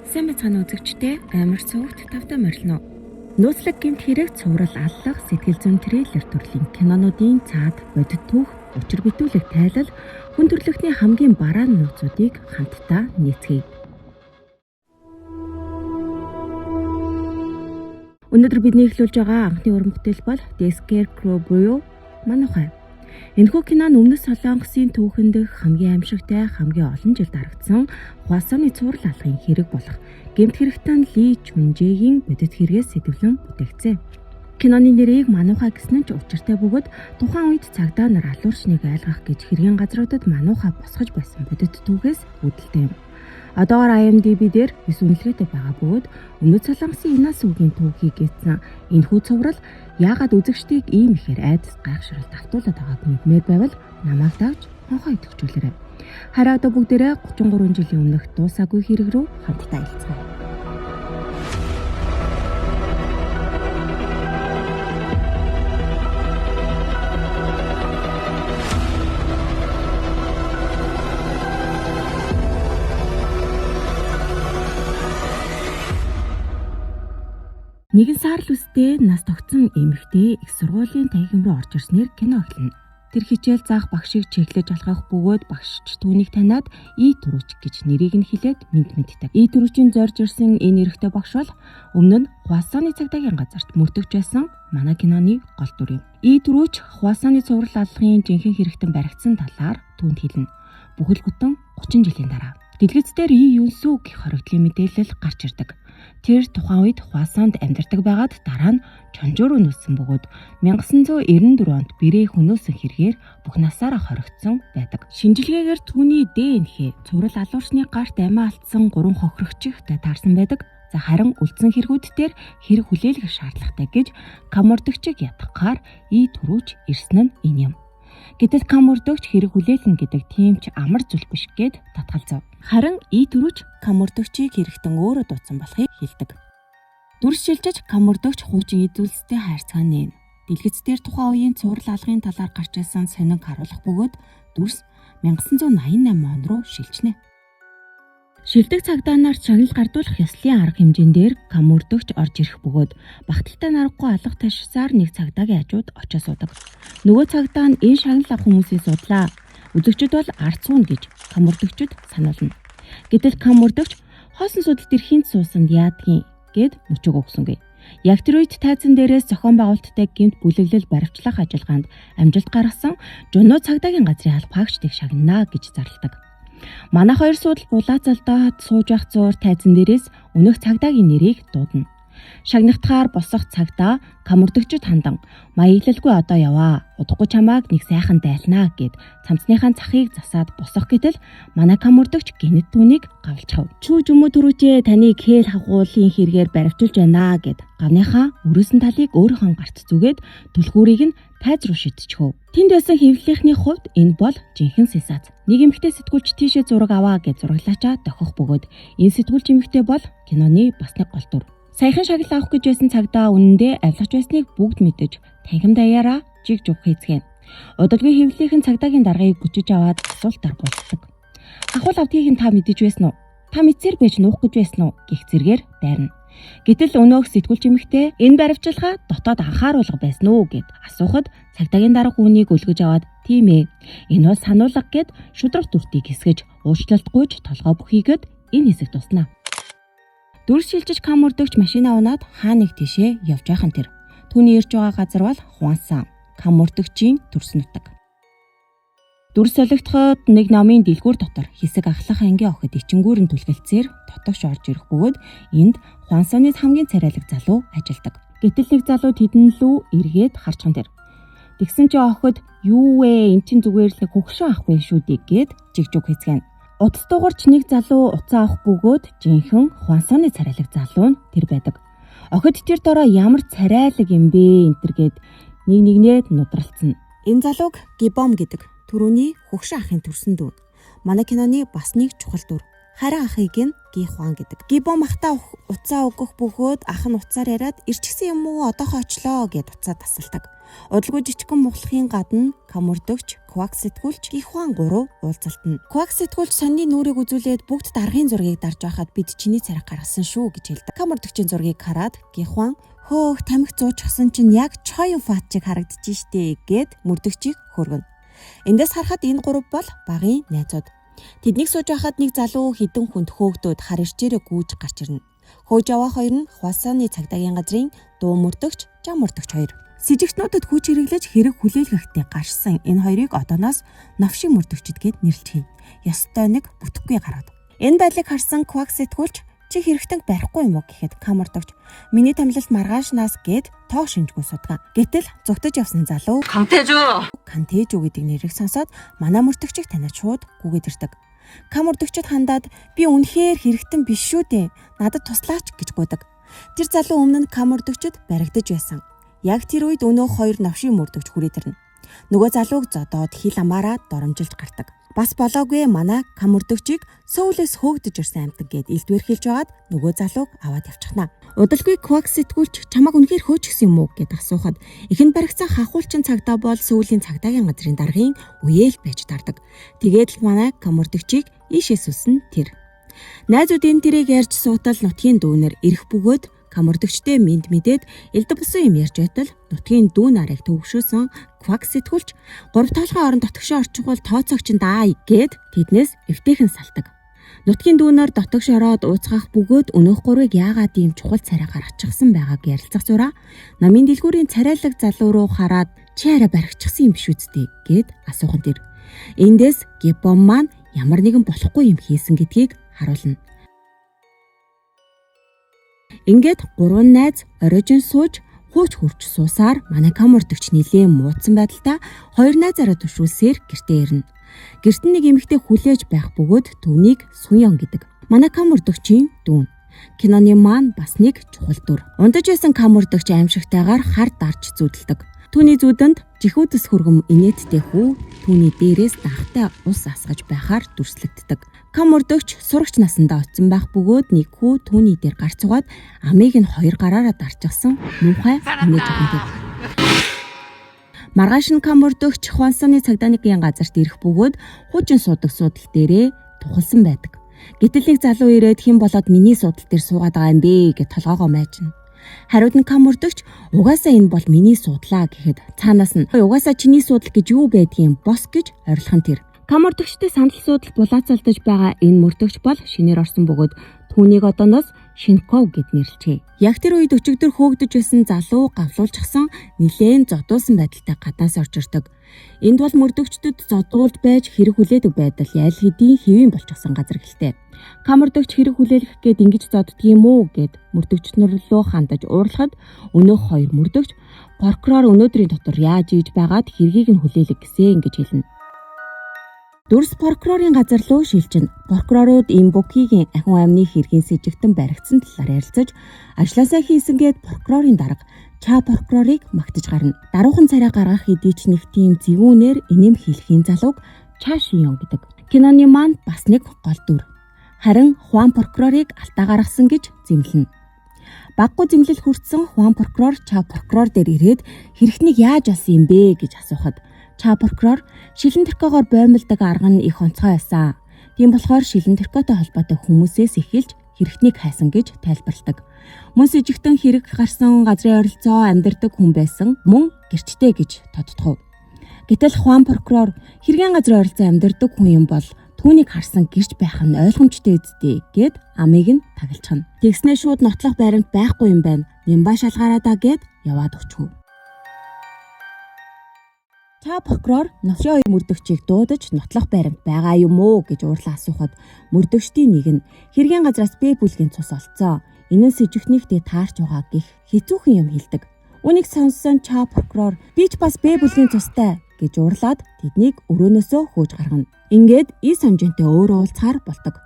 Сайн мэцхан үзэгчдээ амар цогт тавтай морилно. Нууцлаг гэмт хэрэг цуврал аллах сэтгэл зүйн трейлер төрлийн кинонуудын цаад бодит түүх учир битүүлэг тайлал хүн төрөлхтний хамгийн бараан нууцуудыг хамтдаа нийцгээе. Өнөөдөр бидний эхлүүлж байгаа анхны уран бүтээл бол The Scarecrow буюу Манухай. Энэхүү кинон өмнөд Солонгосын түүхэнд хамгийн аимшигтай, хамгийн олон жил дарагдсан Хвасаны цуврал алхахын хэрэг болох гэмт хэрэгтэн Ли Чүнжэгийн бодит хэрэгээс сэтвлэн бүтээгдсэн. Киноны нэрийг Манухай гэсэн нь ч учиртай бөгөөд тухайн үед цагдаа нар алуурчныг айлгах гэж хэргийн газруудад Манухай босгож байсан бодит түүхээс үүдэлтэй юм. Одоогоор IMDb дээр 9 үнэлгээтэй байгаа бөгөөд өмнөд Солонгосын Инас үгийн түүхийг гэсэн энэхүү цуврал яагаад үзэгчдийг ийм ихээр айдас гайхшрал давтуулаад байгааг мэдмээр байвал намайг давж хонхоо идэвхжүүлээрэй. Хараа одоо бүгдээрээ 33 жилийн өмнөх дуусаагүй хэрэг рүү хамтдаа илцгээе. Нэгэн саарл үстэй нас тогтсон эмэгтэй их сургуулийн танхим руу орж ирснээр кино эхэлнэ. Тэр хичээл заах багшийг чеклэж алхах бөгөөд багшч түүнийг таниад И Түрүүч гэж нэрийг нь хэлээд мэд мэддэг. И Түрүүчийн зорж ирсэн энэ эрэгтэй багш бол өмнө нь Хвасаны цагдаагийн газарт мөрдөгч байсан манай киноны гол дүр юм. И Түрүүч Хвасаны цуврал аллахын жинхэнэ хэрэгтэн баригдсан талаар түүнд хэлнэ. Бүхэл бүтэн 30 жилийн дараа. Дэлгэц дээр И Юнсү гэх хоригдлын мэдээлэл гарч ирдэг. Тэр тухайн үед Хвасанд амьдардаг байгаад дараа нь Чонжуу руу нүүсэн бөгөөд 1994 онд бэрээ хөнөөсөн хэрэгээр бүх насаараа хоригдсон байдаг. Шинжилгээгээр түүний ДНХ цуврал алуурчны гарт амиа алдсан 3 хохирогчтой таарсан байдаг. За харин үлдсэн хэрэгүүд дээр хэрэг хүлээлгэх шаардлагатай гэж камордогчийг ятгахаар И Түрүүч ирсэн нь энэ юм. Гэтэл камордогч хэрэг хүлээлгэн гэдэг тийм ч амар зүйл биш гэд татгалзав. Харин И Түрүүч камордогчийг хэрэгтэн өөрөө дуудсан болохыг хэлдэг. Дүрс шилжиж камордогч хуучин эзүүлстэй хайрцаг нээн. Дэлгэц дээр тухайн үеийн цуврал алгын талаар гарч ирсэн сонин харуулах бөгөөд дүрс 1988 он руу шилжнэ. Шилдэг цагдаа нар шагнал гардуулах ёслолын арга хэмжээндээр камордогч орж ирэх бөгөөд багталтай нарахгүй алга ташсаар нэг цагдаагийн хажууд очиж суудаг. Нөгөө цагдаа нь энэ шагнал авах хүмүүсийг судлаа. Үзэгчд бол ард суuna гэж камордогчд сануулна. Гэтэл камордогч хоосон судалт эрхийн суусанд яадгийн гэд мөчөг өгсөнгүй. Яг тэр үед тайзан дээрээс зохион байгуулалттай гэмт бүлэглэл баривчлах ажиллагаанд амжилт гаргасан Жуно цагдаагийн газрын албаагчдыг шагнана гэж зарладаг. Манай хоёр судал булаацалдаад сууж байх зуур тайзан дээрээс өнөөх цагдаагийн нэрийг дуудана. Шагнахтахаар босох цагдаа камордогчд хандан "Маяглалгүй одоо яваа. Удахгүй чамааг нэг сайхан дайлнаа" гэд цамцныхаа цахыг засаад босох гэтэл манай камордогч гинэт түүнийг гавлчихав. "Чүү жумөө Түрүүчээ таныг хээл хагуулын хэрэгээр баривчилж байна" гэд гавныхаа өрөөсөн талыг өөрийнхөө гарт зүгээд түлхүүрийг нь тайз руу шидчихв. Тэнд байсан хэвлэлийнхний хувьд энэ бол жинхэнэ сенсац. Нэг эмэгтэй сэтгүүлч "Тийшээ зураг аваа" гэж зураглаачаа дохих бөгөөд энэ сэтгүүлч эмэгтэй бол киноны бас нэг гол дүр. Саяхан шагнал авах гэж байсан цагдаа үнэндээ авилгаж байсныг бүгд мэдэж танхим даяараа жиг жуг хийцгэн. Удалгүй хэвлэлийнхэн цагдаагийн даргаыг бүчиж аваад асуултаар булдаг. "Ахуул авдгийг нь та мэдэж байсан уу? Та мэдсээр байж нуух гэж байсан уу?" гэх зэргээр дайрна. Гэтэл өнөөх сэтгүүлч эмэгтэй "Энэ баривчилгаа дотоод анхааруулга байсан уу?" гэд асуухад цагдаагийн дарга үүнийг үлгэж аваад "Тийм ээ. Энэ бол сануулга" гэд шудраг дүртийг хэсгэж уучлалтгүйж толгой бүхийгэд энэ хэсэг туснаа. Дүрс шилжиж камордогч машинаа унаад хаа нэг тийшээ явж байхан тэр. Түүний ирж байгаа газар бол Хвасан, камордогчийн төрс нутаг. Дүрс солигдоход нэг намын дэлгүүр дотор хэсэг ахлах ангийн охид ичингүүрэн түлгэлцээр дотогш орж ирэх бөгөөд энд Хвансаны хамгийн царайлаг залуу ажилдаг. Гэтэл нэг залуу тэдэн лүү эргээд харчхан тэр. Тэгсэн чи охид "Юу вэ? Эн чин зүгээр л хөгшин ах вэ шүү дээ" гэд жигжуг хийцгэн. Утас дугарч нэг залуу уцаа авах бөгөөд жинхэнэ Хвансаны царайлаг залуу нь тэр байдаг. Охид тэр дороо ямар царайлаг юм бэ энтэр гэд нэгнээд нудралцсан. Энэ залууг Гибом гэдэг. Түрүүний хөгшин ахын төрсөн дүү. Манай киноны бас нэг чухал дүр. Харин ахыг нь Гихуан гэдэг. Гибон махта уцаа өгөх бөгөөд ах нь уцаар яриад ирчихсэн юм уу одоохоо очлоо гэд уцаа тасалдаг. Удалгүй жижигхэн мухлахын гадна камурдөгч, Квак сэтгүүлч Гихуан 3 уулзалтна. Квак сэтгүүлч сонины нүрийг үзүүлээд бүгд даргын зургийг дарж байхад бид чиний царай гаргасан шүү гэж хэлдэг. Камурдөгчийн зургийг хараад Гихуан хөөх тамхи зуучсан чинь яг Чоён Фат чиг харагдчих штэ гэд мөрдөгчийг хөргөнө. Эндээс харахад энэ 3 бол багын найзууд. Тэднийг сууж байхад нэг залуу хідэн хүнд хөөгдөөд хар ирчээрээ гүйж гарч ирнэ. Хөөж яваа хоёр нь Хвасаны цагдаагийн газрын дуу мөрдөгч, жам мөрдөгч хоёр. Сэжигтнүүдэд хүч хэрэглэж хэрэг хүлээлгэхдээ гарсан энэ хоёрыг одооноос навшийн мөрдөгчд гэд нэрлэж байна. Ёстой нэг бүтэхгүй гараад. Энэ байдлыг харсан Квак сэтгүүлч чи хэрэгтэн барихгүй юм уу гэхэд камордогч миний томилолт маргаашнаас гэд тоог шинжгүй судгаа. Гэтэл зүгтэж явсан залуу Кантэжүү гэдэг нэрийг сонсоод манай мөрдөгчийг таниад шууд гүгээд ирдэг. Камордогчд хандаад би үнэхээр хэрэгтэн биш шүү дээ. Надад туслаач гэж гуйдаг. Тэр залуу өмнө нь камордогчд баригдаж байсан. Яг тэр үед өнөө хоёр навшийн мөрдөгч хүрээд ирнэ. Нөгөө залууг зодоод хил амаараа доромжилж гардаг. Бас болоогүй манай камордөгчийг сөүлээс хөөгдөж ирсэн амтан гэд илдвэр хэлж байгаад нөгөө залууг аваад явчихна. Удалгүй Квак сэтгүүлч чамаг үнэхээр хөөчихсөн юм уу гэд асуухад ихэнд баригдсан хахуулчин цагдаа бол сөүлийн цагдаагийн газрын даргын үеэл байж тардаг. Тэгээд л манай камордөгчийг ийшээ сүснэ тэр. Найзуудын тэрийг ярьж суутал нутгийн дүүнэр ирэх бөгөөд камордөгчтэй мэд мэдээд элдв бусан юм ярьж байтал нутгийн дүү нарыг төвшөөсөн Квак сэтгүүлч 3 тоолгын оронд дотгошоо орчихвол тооцоогч даа гэд тэднээс эвтэйхэн салдаг. Нутгийн дүүнээр дотгош ороод ууцгах бөгөөд өнөөх 3-ыг яагаад ийм чухал царайгаар ачихсан байгааг ярилцах зураа намын дэлгүүрийн царайлаг залуу руу хараад чи арай баригчихсан юм биш үсттэй гэд асуухан тэр. Эндээс Гибон маань ямар нэгэн болохгүй юм хийсэн гэдгийг харуулна. Ингээд 3 найз оройжин сууж хууч хурч суусаар манай камордөгч нилээн муудсан байдалтай 2 найзаараа тушруулсээр гэртээ ирнэ. Гэрт нэг эмэгтэй хүлээж байх бөгөөд түүнийг Суньон гэдэг. Манай камордөгчийн дүүн. Киноны маань бас нэг чухал дүр. Ундаж байсан камордөгч аимшигтайгаар хар дарж зүудэлдэг. Түүний зүудэнд жихүүдэс хөргөм инээдтэй хүү түүний дээрээс дагтай ус асгаж байхаар дүрслэгддэг. Камордөгч сурагч насандаа очсон байх бөгөөд нэг хүү түүний дээр гарцугаад амийг нь 2 гараараа дарчихсан муухай инээж өгдөг. Маргааш нь камордөгч Хвансаны цагдаагийн газарт ирэх бөгөөд хуучин суудаг суудал дээрээ тухалсан байдаг. Гэтэл нэг залуу ирээд хэн болоод миний суудал дээр суугаад байгаа юм бэ гэж толгоогоо майжна. Хариуд нь камордөгч угаасаа энэ бол миний суудлаа гэхэд цаанаас нь угаасаа чиний суудал гэж юу байдгийг бос гэж орилхон тэр. Камордөгчтэй санал суудал булаацалдаж байгаа энэ мөрдөгч бол шинээр орсон бөгөөд түүнийг одооноос Шинков гэд нэрлэжээ. Яг тэр үед өчигдөр хөөгдөж байсан залуу гавлуулчихсан нилээн зодуулсан байдалтай гаднаас орж ирдэг. Энд бол мөрдөгчдөд зодуулж байж хэрэг хүлээдэг байдал ял хэдийн хэвийн болчихсон газар гэлтэй. Камордөгч хэрэг хүлээлгэх гээд ингэж зоддгийм үү гэд мөрдөгчнөр рүү хандаж уурлахад өнөөх 2 мөрдөгч прокурор өнөөдрийн дотор яаж ийж байгаад хэргийг нь хүлээлгэх гэсэн ингэж хэлнэ. Дүрс прокурорын газар руу шилжин прокурорууд Имбукигийн ахин аймны хэргийн сэжигтэн баригдсан талаар ярилцаж ажлаасаа хийсэн гээд прокурорын дарга Ча прокурорыг магтаж гарна. Даруухан царай гаргах хэдий ч нэг тийм зэвүүнээр инэм хийлхийн залууг Ча Шиён гэдэг. Киноны маань бас нэг гол дүр. Харин Хуан прокурорыг алтаа гаргасан гэж зэмлэнэ. Баггүй зэмлэл хүртсэн Хуан прокурор Ча прокурор дээр ирээд хэрэгтнийг яаж олсон юм бэ гэж асуухад Ча прокурор шилэн тэркогоор боомлдог арга нь их онцгой байсан. Тийм болохоор шилэн тэркотой холбоотой хүмүүсээс эхэлж хэрэгтнийг хайсан гэж тайлбарладаг. Мөн сэжигтэн хэрэг гарсан газрын ойролцоо амьдардаг хүн байсан мөн гэрчтэй гэж тодтогов. Гэтэл Хуан прокурор хэргийн газрын ойролцоо амьдардаг хүн юм бол түүнийг харсан гэрч байх нь ойлгомжтой үсттэй гэд амийг нь тагалчихна. Тэгснээ шууд нотлох байрамт байхгүй юм байна. Нямбаа шалгаараа да гэд яваад өчгөв. Ча прокурор навшийн 2 мөрдөгчийг дуудаж нотлох байрамт байгаа юм уу гэж уурлаа асуухад мөрдөгчдийн нэг нь хэргийн газраас Б бүлгийн цус олцоо. Энэ нь сэжигтнийхтэй таарч байгаа гэх хэцүүхэн юм хэлдэг. Үнийг сонссон Ча прокурор би ч бас Б бүлгийн цустай гэж уурлаад тэднийг өрөөнөөсөө хөөж гаргана. Ингээд ий самжинтэй өөрөө уулзахаар болдог.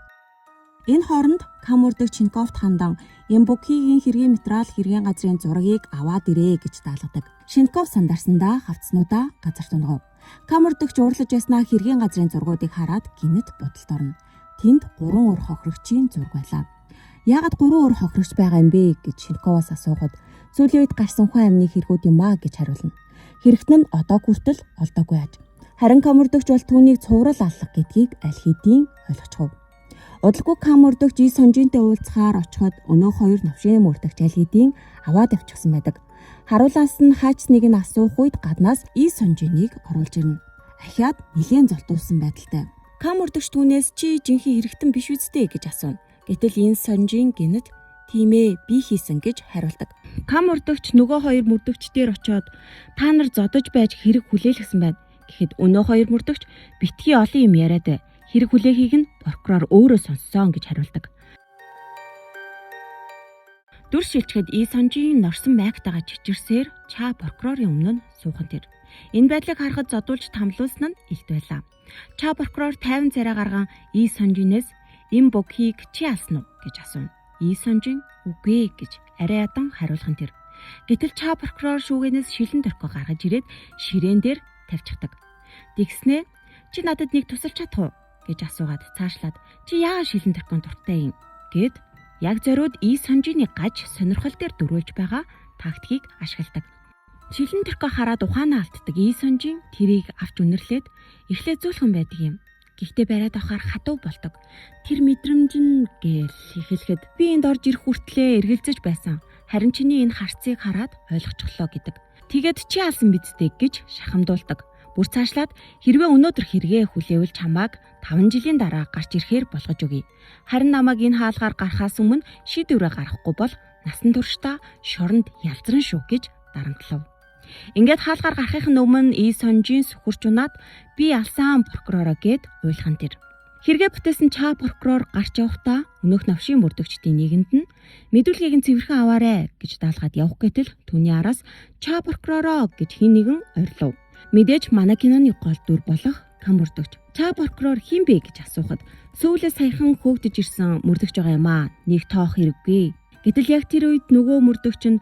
Энэ хооронд камордөгч Шинковт хандан Имбукигийн хэргийн материал хэргийн газрын зургийг аваад ирээ гэж даалгадаг. Шинков сандарсандаа хавцнуудаа газар тунгав. Камордөгч уурлаж яснаа хэргийн газрын зургуудыг хараад гинэт бодолд орно. тэнд 3 өр хохирогчийн зураг байлаа. Яагаад 3 өр хохирогч байгаа юм бэ гэж Шинковоос асуухад сүүлийн үед гарсан хүн амны хэрэгүүд юм аа гэж хариулна. Хэрэгт нь одоо хүртэл олдоогүй аж. Харин камурдагч бол түүнийг цуврал аллах гэдгийг аль хэдийн ойлгочихов. Удалгүй камурдагч И Сонжинтэй уулзахаар очиход өнөө хоёр навшийн мөрдөгч аль хэдийн аваад авчихсан байдаг. Харуулаас нь хаач нэг нь асуух үед гаднаас И Сонжиныг оруулж ирнэ. Ахиад нэлээд золдуулсан байдалтай. Камурдагч түүнээс чи жинхэнэ хэрэгтэн биш үсттэй гэж асууна. Гэтэл И Сонжин гинэд тийм ээ би хийсэн гэж хариулдаг. Камурдагч нөгөө хоёр мөрдөгчдээр очиод та нар зодож байж хэрэг хүлээлгэсэн байна. Гэхэд өнөө хоёр мөрдөгч битгий олон юм яриад хэрэг хүлээхийг нь прокурор өөрөө сонссон гэж хариулдаг. Дүр шилжихэд И Сонжин норсон майктайгаа чичирсээр Ча прокурорын өмнө нь суухан тэр. Энэ байдлыг харахад зодуулж тамлуулсан нь илт байлаа. Ча прокурор 50 царай гарган И Сонжинээс "Им богхийг чи алсан уу?" гэж асууна. И Сонжин "Үгүй" гэж арай ядан хариулхан тэр. Гэтэл Ча прокурор шүүгэнээс шилэн дөрхөө гаргаж ирээд ширээн дээр тавьчихдаг. Тэгснээ "Чи надад нэг тусалж чадах уу?" гэж асуугаад цаашлаад "Чи яагаад шилэн дөрхөө дуртай юм?" гэд яг зориуд И Сонжины гаж сонирхол дээр дөрүүлж байгаа тактикийг ашигладаг. Шилэн дөрхөө хараад ухаанаа алддаг И Сонжин тэрийг авч үнэрлээд эхлээд зөөлхөн байдаг юм. Гэхдээ бариад авахаар хатуу болдог. Тэр мэдрэмж нь гээл эхлэхэд би энд орж ирэх хүртлээр эргэлзэж байсан. Харин чиний энэ харцыг хараад ойлгочихлоо гэдэг. Тэгээд чи алсан бидтэй гэж шахамдуулдаг. Бүр цаашлаад хэрвээ өнөөдөр хэрэгээ хүлээвэл чамааг 5 жилийн дараа гарч ирэхээр болгож өгье. Харин намайг энэ хаалгаар гарахаас өмнө шийдвэрээ гаргахгүй бол насан туршдаа шоронд ялзран шүү гэж дарамтлав. Ингээд хаалгаар гарахын өмнө И Сонжин сүхэрч унаад би алсан прокуророо гэд уйлхан тэр. Хэрэгээ бүтээсэн Ча прокурор гарч явахдаа өнөөх навшийн мөрдөгчдийн нэгэнд нь мэдүүлгийг нь цэвэрхэн аваарэ гэж даалгаад явах гэтэл түүний араас Ча прокуророо гэж хин нэгэн орилов. Мэдээж манай киноны гол дүр болох камурдагч Ча прокурор хин бэ гэж асуухад сүүлээ саяхан хөөгдөж ирсэн мөрдөгч байгаа юм аа. Нэг тоох хэрэггүй. Гэтэл яг тэр үед нөгөө мөрдөгч нь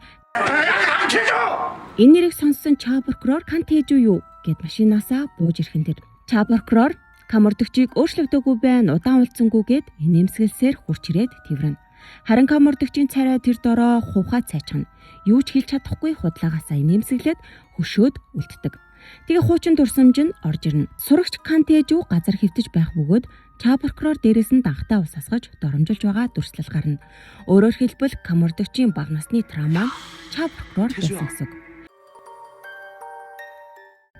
энэ нэрийг сонссон Ча прокурор "Кант хийж юу?" гэд машинаасаа бууж ирэхэн тэр. Ча прокурор камурдагчийг өөрчлөгдөөгүй байна, удаан уулзсангүйгээд инээмсэглсээр хурч ирээд тэрвэрнэ. Харин камурдагчийн царай тэр дороо хувхаа цайчгана. Юу ч хэлж чадахгүй худлагаасаа инээмсэглээд хөшөөд үлддэг. Тэгээ хуучин дурсамж нь орж ирнэ. Сурагч Кант хийж газар хэвтэж байх бөгөөд Ча прокурор дээрээс нь дангатаа ус асгаж доромжилж байгаа дүрслэл гарна. Өөрөөр хэлбэл камурдагчийн бага насны травма Ча прокурор байсан гэсэн.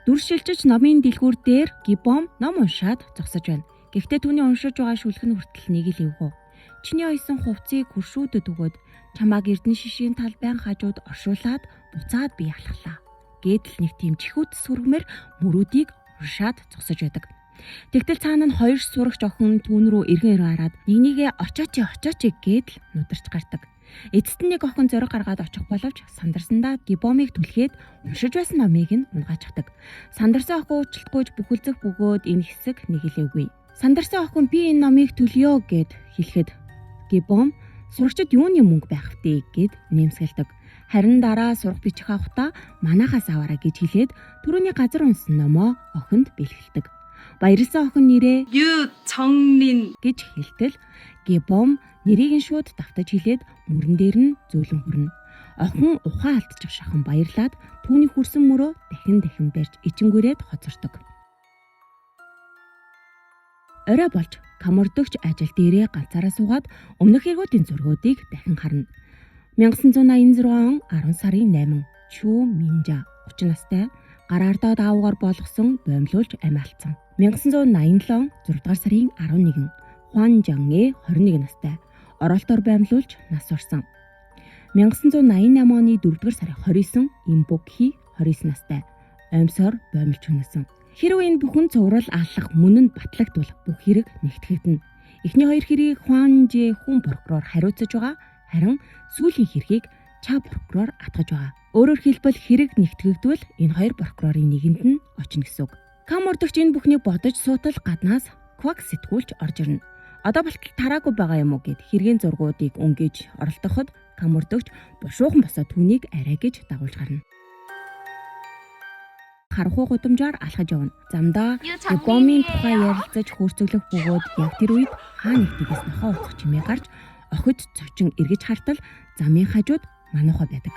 Дүр шилжиж номын дэлгүүр дээр Гибом ном уншаад зогсож байна. Гэхдээ түүний уншиж байгаа шүлхэн хүртэл нэг л эвгүй. Чиний ойсон хувцсыг хуршүүдэд өгөөд чамааг эрдэнэ шишийн талбайн хажууд оршуулад буцаад би алхлаа. Гэдэл нэг тийм чихүүт сүргмээр мөрүүдийг уншаад зогсож байдаг. Тэгтэл цаана нь хоёр сурагч охин түүн рүү эргэн хараад нэгнийгээ очооч гэдэл нударч гардаг. Эцэст нь нэг охин зориг гаргаад очих боловч сандарсандаа Гибомыг түлхээд уншиж байсан номыг нь унгаачихдаг. Сандарсан охин уучлалтгүйж бүхэлзэх бөгөөд энэ хэсэг нэгэлээгүй. Сандарсан охин би энэ номыг төлөё гэд хэлэхэд Гибом сурагчид юуны мөнгө байх вэ гэд нэмсгэлдэг. Харин дараа сурах бичих авахдаа манахаас аваарай гэж хэлээд түрүүний газар унсан номоо охинд бэлгэлдэг. Баярлсан охин нэрээ Ю Цоннин гэж хэлтэл Гибом нэрийг нь шууд давтаж хэлээд мөрөн дээр нь зөөлөн хүрнэ. Охин ухаан алдчих шахан баярлаад түүний хүрсэн мөрөө дахин барьж ичингүрээд хоцордог. Орой болж камурдагч ажил дээрээ ганцаараа суугаад өмнөх эргүүдийн зургуудыг дахин харна. 1986 он 10 сарын 8 Чү Минжа 30 настай гар ардаад аавгаар болгосон боомлуулж амь алдсан. 1987 6 дугаар сарын 11 Хуан Жангэ 21 настай оролтоор боомлуулж нас орсон. 1988 оны 4 дугаар сарын 29 Им Богхи 29 настай оймсоор боомлж хүнэсэн. Хэрвээ энэ бүхэн цуврал аллах мөн нь батлагдвал бүх хэрэг нэгтгэгдэнэ. Эхний хоёр хэргийг Хуан Жэ хүн прокурор хариуцаж байгаа. Харин сүүлийн хэргийг Ча прокурор атгаж байгаа. Өөрөөр хэлбэл хэрэг нэгтгэгдвэл энэ хоёр прокурорын нэгэнд нь очно гэсэн үг. Камурдагч энэ бүхнийг бодож суутал гаднаас квак сэтгүүлч орж ирнэ. Одоо болтол тараагүй байгаа юм уу гэд хэргийн зургуудыг өнгөж оролдоход камурдагч бушуухан босоод түүнийг арай гэж дагуулж гарна. харанхуй гудамжаар алхаж явна. Замдаа Японийн тухай ярилцаж хөрцөглөх бөгөөд яг тэр үед хаа нэгтгээс нохоо уцах чимээ гарч охид цочин эргэж хартал замын хажууд мануухай байдаг.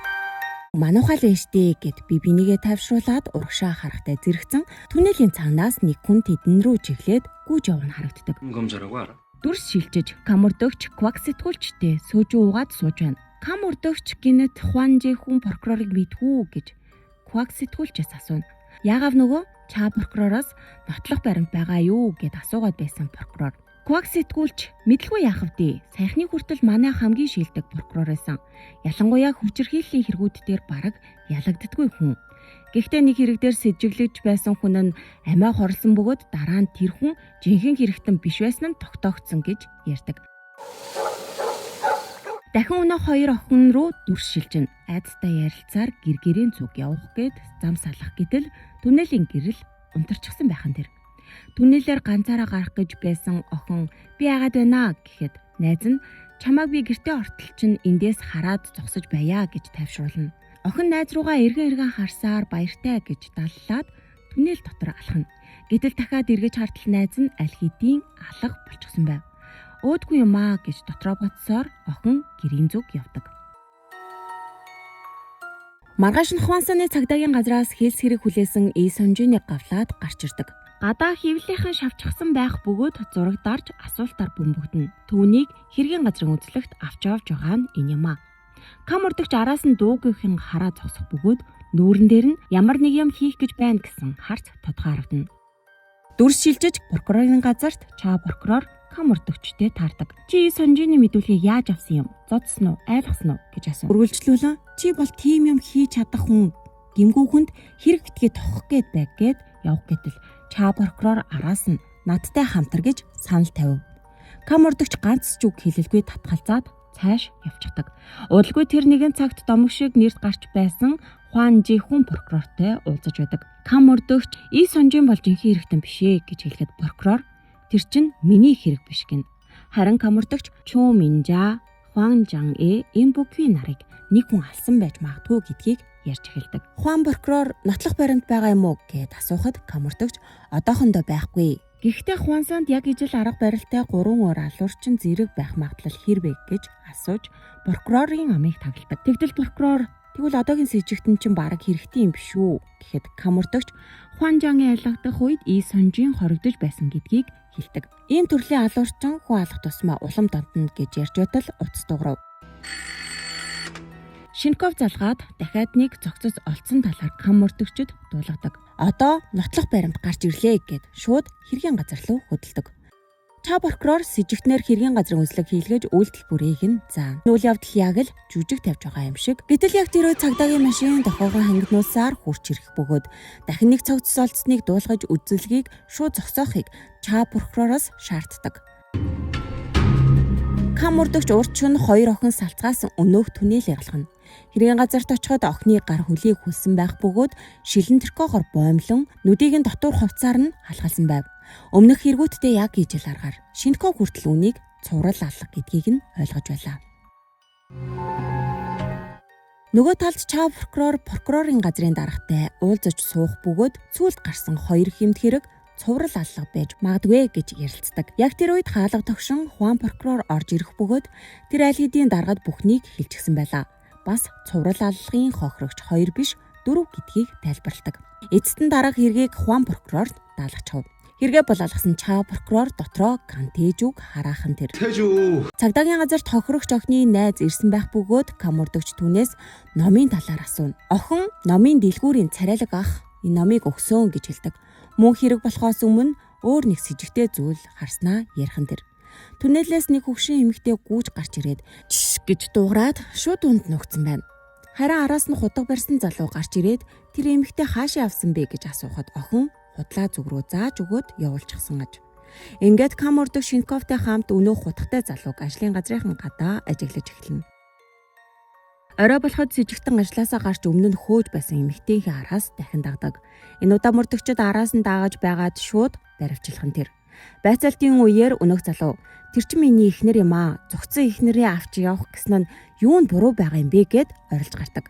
Мануухай л ээжтэй гэд би бинийгээ тайвшруулад урагшаа харахтай зэрэгцэн түнэлийн цаанаас нэг хүн тэдэн рүү чиглээд гүйж явна харагддаг. Дүрс шилжиж камурдөгч Квак сэтгүүлчтэй сөөжөө уугаад сууж байна. Камурдөгч гинэт Хуанжи хүн прокурорыг мэдвүү гэж Квак сэтгүүлчээс асууна. Яагаад нөгөө чаа прокуророос нотлох баримт байгаа юу гэд асуугаад байсан прокурор. Квак сэтгүүлч мэдлгүй яах вэ? Саяхны хүртэл манай хамгийн шилдэг прокурор байсан. Ялангуяа хүчирхийллийн хэрэгүүд дээр бараг ялагддаггүй хүн. Гэхдээ нэг хэрэг дээр сэжиглэж байсан хүн нь амиа хорлсон бөгөөд дараа нь тэр хүн жинхэнэ хэрэгтэн биш байсан нь тогтоогдсон гэж ярьдаг. Дахин өнөө хоёр охин руу дүрс шилжин. Айдастай ярилцаар гэр-гэрийн зүг явах гээд зам салах гэтэл түнэлийн гэрэл унтарчихсан байхан тэр. Түнэлээр ганцаараа гарах гэж байсан охин би яагаад байна гэхэд найз нь чамайг би гэртээ ортол чинь эндээс хараад зогсож байя гэж тайвшруулна. Охин найз руугаа эргэн харсаар баяртай гэж даллаад түнэл дотор алхана. Гэтэл дахиад эргэж хартал найз нь аль хэдийн алга болчихсон байв. Өөдгүй юм аа гэж дотроо бодсоор охин гэрийн зүг явдаг. Маргааш нь Хуансаны цагдаагийн газраас хэлс хэрэг хүлээсэн Ий Сонжиныг гавлаад гарч ирдэг. Гадаа хөвлийнхэн шавчгсан байх бөгөөд зураг дарж асуултаар бөмбөгдөн. Түүнийг хэргийн газрын үзлэгт авч явж байгаа нь энэ юм аа. Камурдөгч араас нь дуугийнхэн хараа зогсох бөгөөд нүүрэн дээр нь ямар нэг юм хийх гэж байна гэсэн харц тодорхой харагдана. Дүрс шилжиж прокурорын газарт чаа прокурор камурдөгчтэй таардаг. Чи Сонжины мэдүүлгийг яаж авсан юм? Зодсон уу? Айлгсан уу гэж асуув. Үргэлжлүүлэн чи бол тийм юм хийж чадах хүн. Гимгүү хүнд хэрэг битгий тохох гээд байг гэд явах гэтэл чаа прокурор араас нь надтай хамтар гэж санал тавив. Камурдөгч ганц ч үг хэлэлгүй татгалзаад цааш явчихдаг. Удалгүй тэр нэгэн цагт домог шиг нэрт гарч байсан Хуанжи хүн прокурортой уулзаж байдаг. Камурдөгч Ий Сонжин бол жинхэнэ хэрэгтэн бишээ гэж хэлэхэд прокурор тэр чинь миний хэрэг биш гин. Харин камурдөгч Чу Минжа Хуан Жан-э Имбукви нарыг нэг хүн алсан байж магадгүй гэдгийг ярьж эхэлдэг. Хуан прокурор нотлох баримт байгаа юм уу гэд асуухад камурдөгч одоохондоо байхгүй. Гэхдээ Хуансанд яг ижил арга барилтай 3 өр алуурчин зэрэг байх магадлал хэрвээ гэж асууж прокурорын амийг тагладаг. Тэгтэл прокурор тэгвэл одоогийн сэжигтэн чинь бараг хэрэгтэй юм биш үү гэхэд камурдөгч Хуан Жангийн ялгадах үед Ий Сонжин хоригдож байсан гэдгийг хэлдэг. Ийм төрлийн алуурчин хүн алах тусмаа улам донтно гэж ярьж байтал утас дуурав. Шинков залгаад дахиад нэг цогцос олцсон талаар камурдөгчд дуулгадаг. Одоо нотлох баримт гарч ирлээ гэд шууд хэргийн газар руу хөдөлдөг. Чаа прокурор сэжигтнэр хэргийн газрын үзлэг хийлгэж үйлдэл бүрийг нь заана. Үйл явдал яг л жүжиг тавьж байгаа юм шиг. Гэтэл яг тэр үед цагдаагийн машин дохоогоо хангинуулсаар хурч ирэх бөгөөд дахин нэг цогцос олцсныг дуулгаж үзэлгийг шууд зогсоохыг чаа прокуророос шаарддаг. Камурдөгч урд шөнө хоёр охин салцгаас өнөөх түнэл яралхна. Хэргийн газарт очиход охины гар хөлийг хүлсэн байх бөгөөд шилэн тэркогоор боомлон нүдийг нь дотор хувцаар нь халахалсан байв. Өмнөх хэрэгүүдтэй яг ижил аргаар Шинков хүртэл үнийг цуврал алга гэдгийг нь ойлгож байлаа. Нөгөө талд чаа прокурорын газрын даргатай уулзаж суух бөгөөд сүүлд гарсан хоёр хэмт хэрэг цуврал алга байж магадгүй гэж ярилцдаг. Яг тэр үед хаалга тогшин Хуан прокурор орж ирэх бөгөөд тэр аль хэдийн даргад бүхнийг хэлчихсэн байлаа. Бас цуврал аллагын хохирогч 2 биш 4 гэдгийг тайлбарладаг. Эцэст нь дарга хэргийг Хуан прокурорт даалгачав. Хэрэгэ болоолгосон чаа прокурор дотроо Кантежүг хараахан тэр. Цагдаагийн газарт хохирогч охины найз ирсэн байх бөгөөд камурдөгч түүнээс номын талаар асууна. Охин номын дэлгүүрийн царайлаг ах энэ номыг өгсөн гэж хэлдэг. Мөн хэрэг болохоос өмнө өөр нэг сэжигтэй зүйл харснаа ярих нь тэр. Түнэлээс нэг хөгшин эмэгтэй гүйж гарч ирээд чш гэж дуугараад шууд үнд нүгцэн байна. Харин араас нь худаг барьсан залуу гарч ирээд тэр эмэгтэй хаашаа явсан бэ гэж асуухад охин худлаа зүг рүү зааж өгөөд явуулчихсан аж. Ингээд камурдөгч Шинковтой хамт өнөөх хутгатай залууг ажлын газрынхан гадаа ажиглаж эхэлнэ. Орой болоход сэжигтэн ажлаасаа гарч өмнө нь хөөж байсан эмэгтэйхээ араас дахин дагдаг. Энэ удаа мөрдөгчд араас нь даагаж байгаад шууд баривчлах нь тэр. Байцаалтын үеэр өнөөх залуу тэр чинь миний эхнэр юм аа. Зүгцэн эхнэрээ авч явах гэсэн нь юу нь буруу байгаа юм бэ гэд орилж гардаг.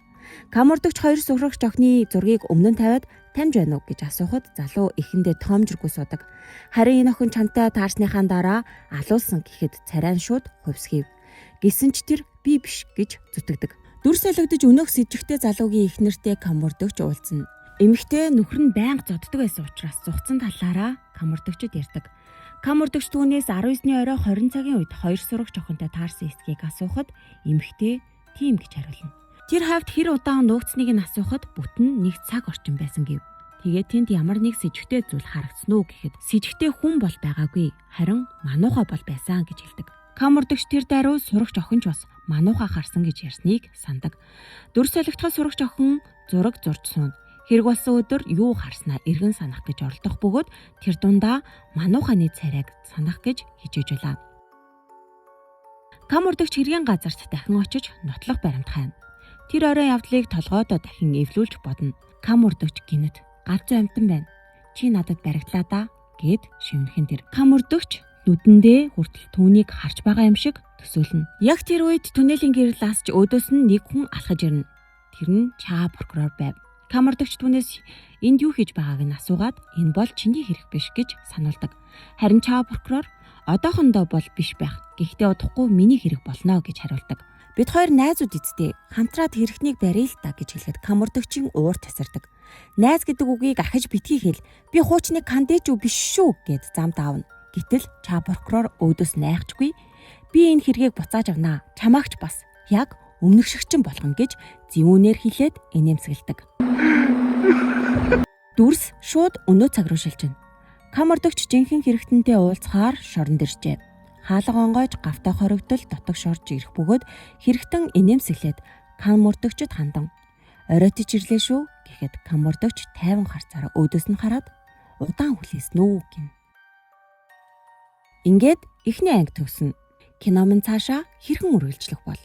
Камурдөгч хоёр сухрагч охины зургийг өмнө нь тавиад Тамж байна уу гэж асуухад залуу эхэндээ тоомжиргүй суудаг. Харин энэ охин чамтай таарсныхаа дараа алуулсан гэхэд царай нь шууд хувьсгийв. Гэсэн ч тэр би биш гэж зүтгэдэг. Дүр солигдож өнөөх сэжигтэй залуугийн эхнэртэй камурдөгч уулзна. Эмэгтэй нөхөр нь байнга зоддог байсан учраас зугцсан талаараа камурдөгчд ярьдаг. Камурдөгч түүнээс 19-ны орой 20 цагийн үед хоёр сурагч охинтой таарсан эсхийг асуухад эмэгтэй тийм гэж хариулна. Тэр хавьд хэр удаан нуугдсныг нь асуухад бүтэн 1 цаг орчим байсан гэв. Тэгээд тэнд ямар нэг сэжигтэй зүйл харагдсан уу гэхэд сэжигтэй хүн бол байгаагүй, харин манууха бол байсан гэж хэлдэг. Камурдөгч тэр даруй сурагч охин ч бас манууха харсан гэж ярьсныг сандаг. Дүр солигдоход сурагч охин зураг зурж суун. Хэрэг болсон өдөр юу харснаа эргэн санах гэж оролдох бөгөөд тэр дундаа манууханы царайг санах гэж хичээж байлаа. Камурдөгч хэргийн газарт дахин очиж нотлох баримт хайна. Тэр оройн явдлыг толгойдоо дахин эвлүүлж бодно. Камурдөгч гинэт ганцхан амтан байна. Чи надад баригдлаа да гэд шивнэхэн тэр. Камурдөгч нүдэндээ хүртэл түүнийг харж байгаа юм шиг төсөөлнө. Яг тэр үед түнэлийн гэрэл асч өөдөөс нь нэг хүн алхаж ирнэ. Тэр нь чаа прокурор байв. Камурдөгч түүнээс энд юу хийж байгааг нь асуугаад энэ бол чиний хэрэг биш гэж сануулдаг. Харин чаа прокурор одоохондоо бол биш байх. Гэхдээ удахгүй миний хэрэг болно гэж хариулдаг. Бид хоёр найзууд эцтэй хамтраад хэрэгтнийг барья л та гэж хэлэхэд камурдөгчийн уур тасардаг. Найз гэдэг үгийг ахиж битгий хэл. Би хуучны кандидат юу биш шүү гэд замд аавна. Гэтэл чаа прокурор өөдөөс найхчгүй. Би энэ хэргийг буцааж авнаа. Чамаагч бас яг өмнөх шигчин болгон гэж зэвүүнээр хэлээд инээмсэгэлдэг. Дүрс шууд өнөө цаг руу шилжинэ. Камурдөгч жинхэнэ хэрэгтэнтэй уулзахаар шоронд иржээ. Хаалга онгойж гавтаа хоригдол дотог шорж ирэх бөгөөд хэрэгтэн инээмсэглээд камурдөгчд хандан оройтож ирлээ шүү гэхэд камурдөгч тайван харцаараа өөдөөс нь хараад удаан хүлээсэн үү гин. Ингээд эхний анги төгснө. Кино минь цаашаа хэрхэн үргэлжлэх бол